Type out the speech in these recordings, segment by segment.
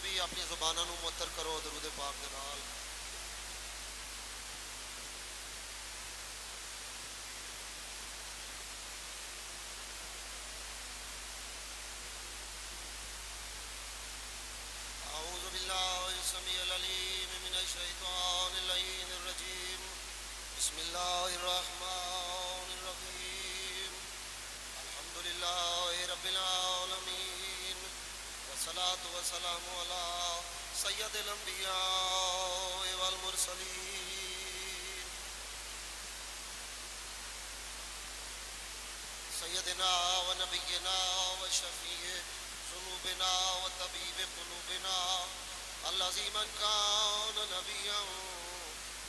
بھی اپنی زبانوں نو معطر کرو درود پاک دے نال۔ اعوذ باللہ السمیع العلیم من الشیطان اللعین الرجیم، بسم اللہ الرحمن الرحیم، الحمد للہ رب العالمین، والصلاة والسلام علی سید الانبیاء والمرسلین، سیدنا و نبینا و شفیع ذنوبنا و طبیب قلوبنا الذی من کان نبیا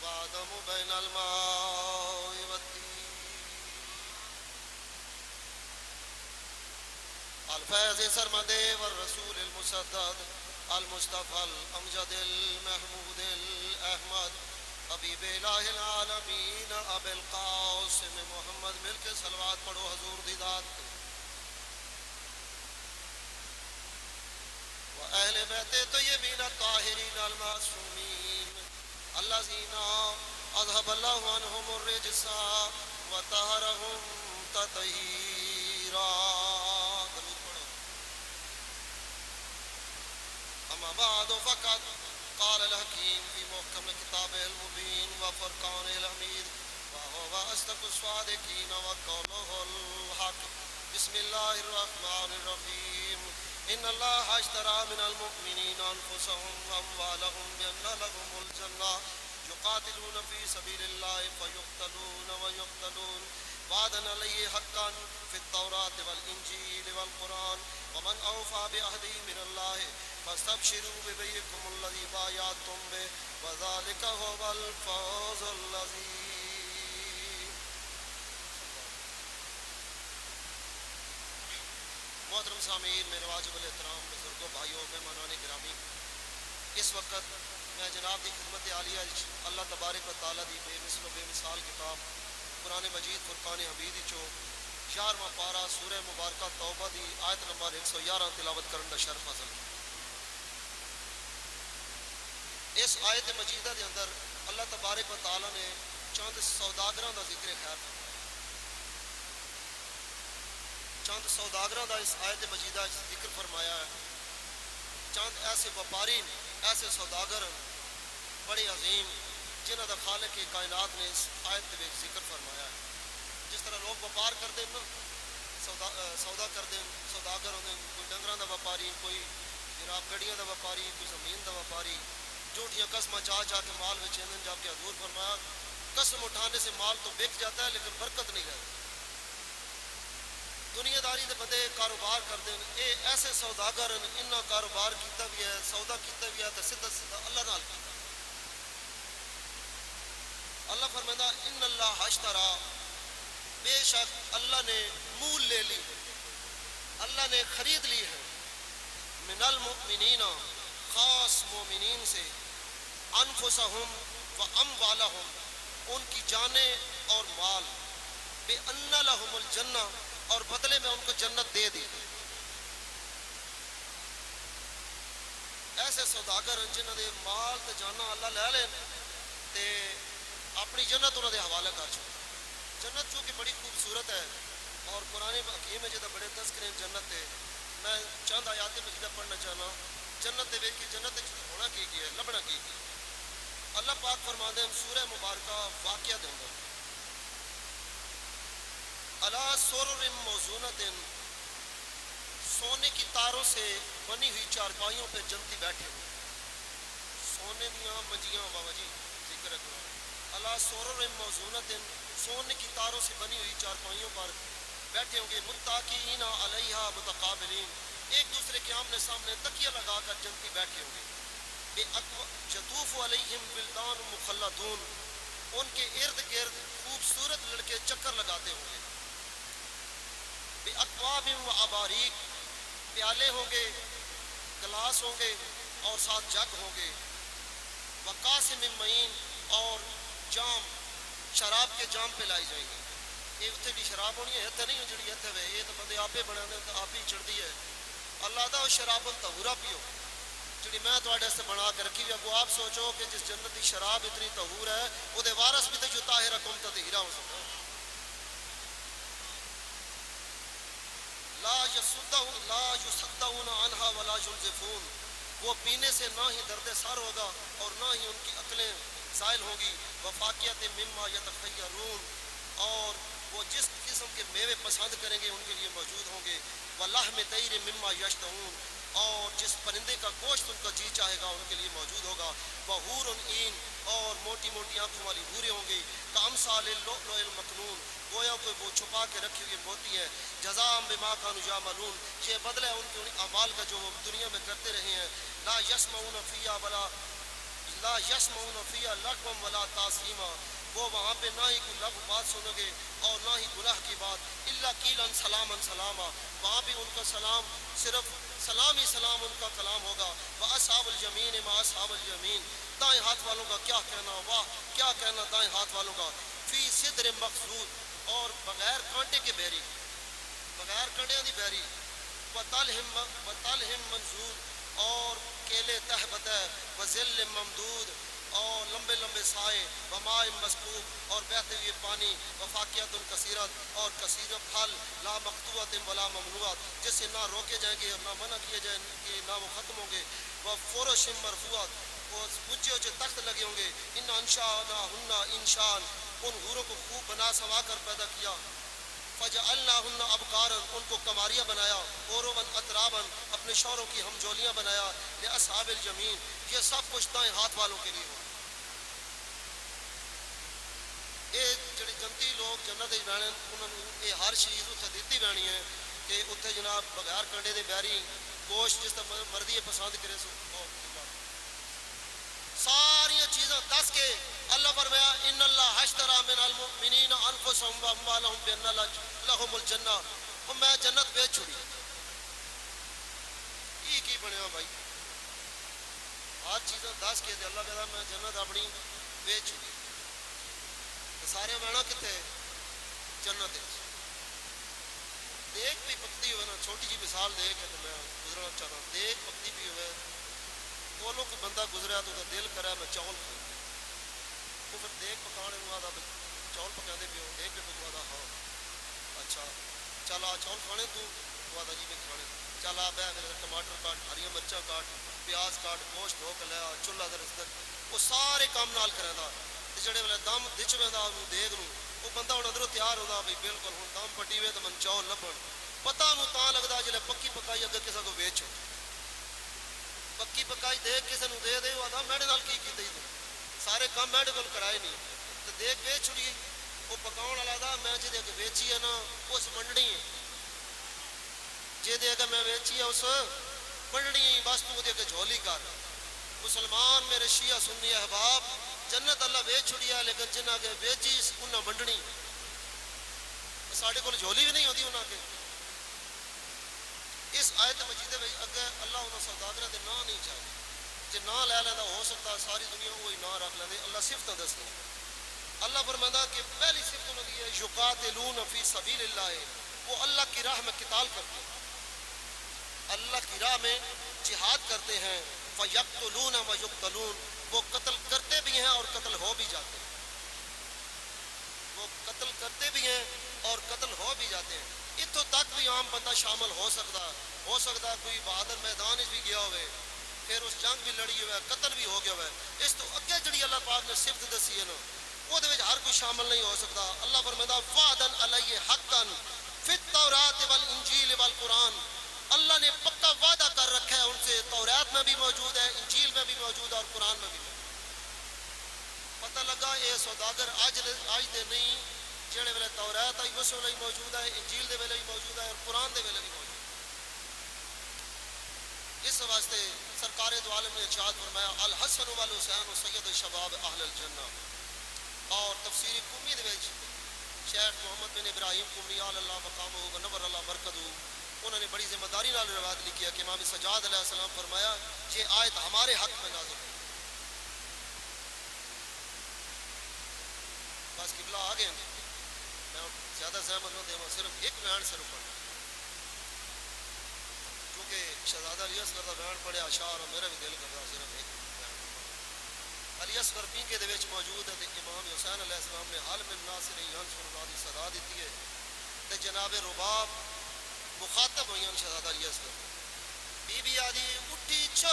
وآدم بین الماء والطین، الفیض سرمد والرسول المسدد المصطفى الامجد المحمود الاحمد حبیب الہ العالمین ابی القاسم محمد، مل کے صلوات پڑھو حضور دی ذات پہ۔ وأہل بیت طیبین الطاہرین المعصومین الذین اذهب اللہ عنہم الرجس وطہرہم تطہیرا۔ درود پڑھو۔ اما بعد فقط قال الحکیم فی محکم کتاب المبین وفرقان الحمید وهو اصدق الصادقین وقولہ الحق۔ بسم اللہ الرحمن الرحیم، ان اللہ اشترى من المؤمنین انفسهم واموالهم بان لهم الجنہ یقاتلون فی سبیل اللہ فیقتلون ویقتلون وعدا علیہ حقا فی التوراۃ والانجیل والقرآن ومن اوفى بعہدہ من اللہ فاستبشروا ببیعکم الذی بایعتم بہ وذلک هو الفوز العظیم۔ محترم سامعین، میرے واجب الاحترام بزرگوں، بھائیوں، مہمانان گرامی، اس وقت میں جناب دی خدمت عالیہ اللہ تبارک و تعالیٰ دی بے مثل و بے مثال کتاب قرآن مجید فرقان حمید چو 4واں پارہ سورہ مبارکہ توبہ دی آیت نمبر 111 تلاوت کرن دا شرف حاصل کیا۔ اس آیت مجیدہ دے اندر اللہ تبارک و تعالیٰ نے چند سوداگراں دا ذکر خیر فرمایا۔ چند سوداگراں دا اس آیت مجیدہ ذکر فرمایا ہے۔ چند ایسے وپاری، ایسے سوداگر بڑے عظیم جنہاں دا خالق کائنات نے اس آیت دے وچ ذکر فرمایا ہے۔ جس طرح لوگ وپار کرتے ہیں نا، سودا کرتے ہیں، سوداگر ہوندے ہیں، کوئی ڈنگراں دا وپاری، کوئی جناب گڑیاں دا وپاری، کوئی زمین دا وپاری، جھوٹیاں قسماں چاہ کے مال بیچیں، جبکہ حضور فرمایا قسم اٹھانے سے مال تو بک جاتا ہے لیکن برکت نہیں رہتی۔ دنیا داری دے بندے کاروبار کرتے ہیں، اے ایسے سوداگر ہیں، انہاں کاروبار کیتا بھی ہے، سودا کیتا بھی ہے تو سیدھا سیدھا اللہ نال کیتا۔ اللہ فرمائندا ان اللہ اشترا، بے شک اللہ نے مول لے لی، اللہ نے خرید لی ہے، من المؤمنین، خاص مومنین سے، انفسہم و اموالہم، ان کی جانیں اور مال، بِأَنَّ لَهُمُ الْجَنَّةَ، اور بدلے میں ان کو جنت دے دی۔ ایسے سوداگر ہیں جنہوں نے مال تے جانا اللہ لے لین تے اپنی جنت انہوں نے حوالہ کر چکا۔ جنت چونکہ بڑی خوبصورت ہے اور قرآن حکیم ہے جہاں بڑے تذکرے ہیں جنت ہے۔ میں چند آیات مجیدہ پڑھنا چاہنا جنت دے ویکھی جنت ہونا کی ہے، لبنا کی ہے۔ اللہ پاک فرماندے ہیں سورہ مبارکہ واقعہ دے اندر، علی سرر موضونۃ، سونے کی تاروں سے بنی ہوئی چارپائیوں پہ جنتی بیٹھے ہوئے، سونے دیاں منجیاں بابا جی ذکر ہے قرآن، علی سرر موضونۃ، سونے کی تاروں سے بنی ہوئی چارپائیوں پر بیٹھے ہوں گے، متکئین علیہا متقابلین، ایک دوسرے کے آمنے سامنے تکیہ لگا کر جنتی بیٹھے ہوں گے، یطوف علیہم ولدان مخلدون، ان کے ارد گرد خوبصورت لڑکے چکر لگاتے ہوں گے، بِأَكْوَابٍ وَأَبَارِيقٍ، پیالے ہوں گے، گلاس ہوں گے اور ساتھ جگ ہوں گے، وَقَاسِمٍ مَّعِينٍ، اور جام شراب کے جام پہ لائی جائیں گے۔ یہ اتنے بھی شراب ہونی ہے، اتنے نہیں جڑی اتنے ہے، یہ تو بندے آپ ہی بنا دیں تو آپ ہی چڑھ دی ہے۔ اللہ دا شراب الطہورا پیو، جڑی میں تواڈے واسطے بنا کے رکھی ہوئی ہے، آپ سوچو کہ جس جنت کی شراب اتنی طہور ہے وہ دے وارث بھی تے جو طاہرکم تطہیرا ہو سکتا لا یصدعون عنہا ولا ينزفون، وہ پینے سے نہ ہی درد سر ہوگا اور نہ ہی ان کی عقلیں زائل ہوں گی، وفاقیت مما یتخیرون، اور وہ جس قسم کے میوے پسند کریں گے ان کے لیے موجود ہوں گے، ولحم طیر مما یشتہون، اور جس پرندے کا گوشت ان کا جی چاہے گا ان کے لیے موجود ہوگا، وحور عین، اور موٹی موٹی آنکھوں والی حوریں ہوں گی، کامثال اللؤلؤ المکنون، گویا کوئی وہ چھپا کے رکھی ہوئی موتی ہے، جزاء بما کانوا یعملون، یہ بدلہ ہے ان کے اعمال کا جو وہ دنیا میں کرتے رہے ہیں، لا یسمعون فیہا لغوا ولا تاثیما، وہ وہاں پہ نہ ہی کوئی لغو بات سنو گے اور نہ ہی گناہ کی بات، الا قیلا سلاما سلاما، وہاں بھی ان کا سلام صرف سلام ہی سلام ان کا کلام ہوگا، واصحاب الیمین ما اصحاب الیمین، دائیں ہاتھ والوں کا کیا کہنا، واہ کیا کہنا دائیں ہاتھ والوں کا، فی صدر مخضود، اور بغیر کانٹے کے بیری، بغیر کنڈیاں دی بیری، وطلحم منضود، اور کیلے تہ بتہ، وظل ممدود، اور لمبے لمبے سائے، وماء مسکوب، اور بہتے ہوئے پانی، وفاقیت کثیرت، اور کثیر پھل، لا مقطوعۃ ولا ممنوعۃ، جس سے نہ روکے جائیں گے اور نہ منع کیے جائیں گے، نہ وہ ختم ہوں گے، وفرش مرفوعۃ، اور اونچے اونچے تخت لگے ہوں گے، ان انشأناہن انشان، ان حوروں کو خوب بنا سوا کر پیدا کیا، فجعلناہن ابکارا، ان کو کماریاں بنایا، عربا اترابا، اپنے شوہروں کی ہم جولیاں بنایا، لاصحاب الیمین، یہ سب کچھ دائیں ہاتھ والوں کے لیے ہو۔ یہ جڑے جنتی لوگ جنت وچ بہنے انہوں نے یہ ہر چیز اتنے دیتی بہنی ہے کہ اتنے جناب بغیر کنڈے دے بیری گوشت جس طرح مرضی ہے پسند کرے سو ساری چیزاں دس کے اللہ فرمایا ان اللہ اشترى من المؤمنین انفسهم واموالهم بان لهم الجنہ، اور میں جنت بیچ چھوڑی کی بنیا بھائی، ہر چیزاں دس کے اللہ کہتا میں جنت اپنی بیچ چھوڑی، سارے بہنا کتنے جنت دیکھ بھی پکتی ہوئے نا، چھوٹی جی مثال دے کے میں گزرنا چاہتا ہوں، دیکھ پکتی بھی ہوئے کولوں کوئی بندہ گزریا تو دل کرا میں چاول کھاؤں، وہ پھر دیکھ پکانے آتا چاول پکانے پہ ہو، دیکھ کے تو آتا ہاں اچھا چل آ چاول کھانے تو آتا جی میں کھانے، چل آ بہ میرے ٹماٹر کاٹ، ہری مرچاں کاٹ، پیاز کاٹ، گوشت دھو کے لیا، چولہا در وہ سارے کام نال کرے دا، جڑے ویلے دم دچ میں دیگ نو وہ بندہ ہوں ادھروں تیار ہوتا بھائی بالکل ہوں دم پٹی ہوئے تو من چاول لبن، پتہ انہوں تاں لگتا جلے پکی پکائی اگر کسی کو ویچو، پکی پکائی دیکھ کسی نے دے دے وہ آتا میرے نال کی کیتے ہی سارے کام میرے کو کرائے نہیں تو دیکھ ویچ چھڑی، وہ پکاؤن والا دا میں جی دے کے ویچی ہے نا اس ونڈنی ہے، جی دے کے میں ویچی ہے اس ونڈنی، بس تو دے کے جھولی کر۔ مسلمان میرے شیعہ سنی احباب جنت اللہ ویچ چھڑی ہے لیکن جنہ کے ویچی انہیں ونڈنی، ساڑھے کو جھولی بھی نہیں ہوتی انہاں کے۔ اس آیت مجیدے میں اگر اللہ انہوں سوداگرہ دے نا نہیں چاہے جی نا لے لینا ہو سکتا ساری دنیا وہی نا رکھ لیندے، اللہ صفتہ دس دیں۔ اللہ فرماتا کہ پہلی صفت انہوں دی ہے یقاتلون فی سبیل اللہ، وہ اللہ کی راہ میں قتال کرتے ہیں، اللہ کی راہ میں جہاد کرتے ہیں، فیقتلون و یقتلون، وہ قتل کرتے بھی ہیں اور قتل ہو بھی جاتے ہیں، وہ قتل کرتے بھی ہیں اور قتل ہو بھی جاتے ہیں۔ اتوں تک بھی عام بندہ شامل ہو سکتا کوئی بہادر میدان بھی گیا ہوئے، پھر اس جنگ بھی لڑی ہوئے، قتل بھی ہو گیا ہوئے، اس تو اگے جڑی اللہ پاک نے صفت دسی ہے نا وہ ہر کوئی شامل نہیں ہو سکتا۔ اللہ فرماتا وعدن علیہ حقا فی التوراۃ والانجیل والقرآن، اللہ نے پکا وعدہ کر رکھا ہے ان سے، تورات میں بھی موجود ہے، انجیل میں بھی موجود ہے اور قرآن میں بھی موجود ہے۔ پتہ لگا یہ سوداگر آج دے نہیں، جڑے ویلے تورات آئی اس ویلے ہی موجود ہے، انجیل دے ویلے ہی موجود ہے اور قرآن دے ویلے بھی موجود ہے۔ اس واسطے سرکار دو عالم نے ارشاد فرمایا الحسن والحسین سید الشباب اہل الجنہ، اور تفسیر قمی دے وچ شیخ محمد بن ابراہیم قمی آل اللہ مقامہ و نور اللہ مرکزہ انہوں نے بڑی ذمہ داری نال روایت لکھی ہے کہ امام سجاد علیہ السلام فرمایا یہ آیت ہمارے حق میں نازل ہے۔ بس قبلہ آ گئے میں زیادہ زحمت نہ دے صرف ایک بیان سے رکا کیونکہ شہزادہ علی اصغر کا بیان پڑھیا اشعار میرا بھی دل کرتا صرف ایک بیان پڑھا۔ علی اصغر پینکے دے وچ موجود ہے تے امام حسین علیہ السلام نے حال من ناصر ینصر اللہ دی صدا دیتی ہے تے جناب رباب مخاطب ہوئی شہزادہ علی اصغر بی بی آدھی اٹھی چھوڑ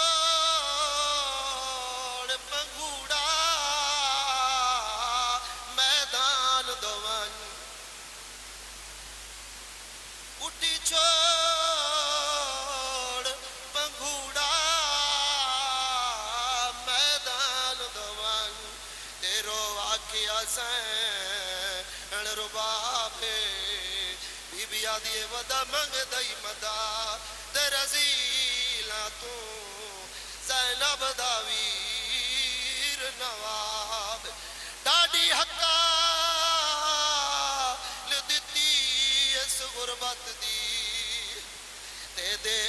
پنگوڑا میدان دوان اٹھی چھوڑ پنگوڑا میدان دوان تیرو واقعہ سین رباب بی بی آدھی ودا منگ دئی مدا رزیلا تو زینب دا ویر نواب ڈاڈی حقا لدتی اس غربت دی تے دے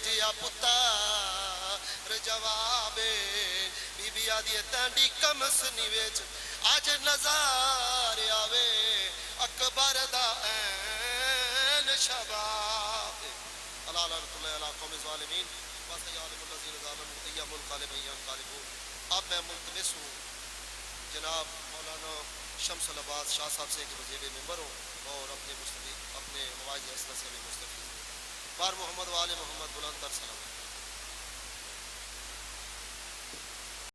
جیا پتر جواب بی بی آدھی تینڈی کمس نیویچ آج نظار آوے اکبر دا این شباب اللہ لعنت اللہ علی قوم الظالمین وسیعلم الذین ظلموا ایہم الغالب ایہم غالبون۔ اب میں ملتمس ہوں جناب مولانا شمس العباس شاہ صاحب سے کہ وزیر ممبر ہوں اور اپنے مواعظ اسنا سے بھی مستفید ہوں۔ بار محمد و آل محمد بلند تر سلام۔